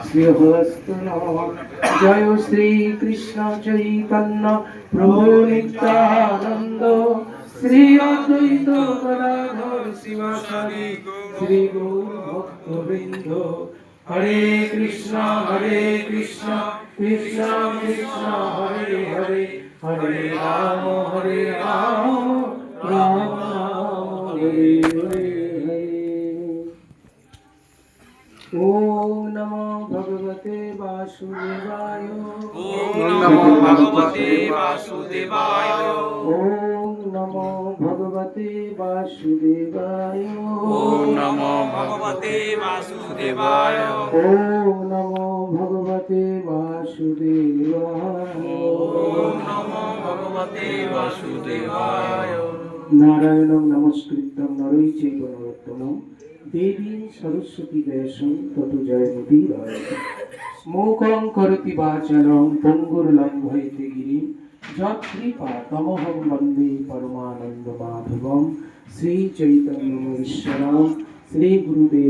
শ্রীহস্তু জয় শ্রীকৃষ্ণ চৈতন্য প্রভু নিত্যানন্দ শ্রী অদ্বৈত গদাধর শিবাসাদি শ্রী গৌর ভক্তবৃন্দ হরে কৃষ্ণ কৃষ্ণ কৃষ্ণ হরে হরে হরে রাম রাম রাম হরে হরে। ओम नमो भगवते वासुदेवाय। ओम नमो भगवते वासुदेवाय। ओम नमो भगवते वासुदेवाय। ओम नमो भगवते वासुदेवाय। ओम नमो भगवते वासुदेवाय। ओम नमो भगवते वासुदेवाय। नारायणं नमस्कृत्यं नरं चैव नरोत्तमं देवीं सरस्वती व्यासं ततो जयमुदीरये। मूकं करोति वाचालं पङ्गुर्लङ्घयते गिरिं यत्कृपातमहं वन्दे परमानन्दमाधवं श्रीचैतन्यमीश्वरं श्रीगुरुदेव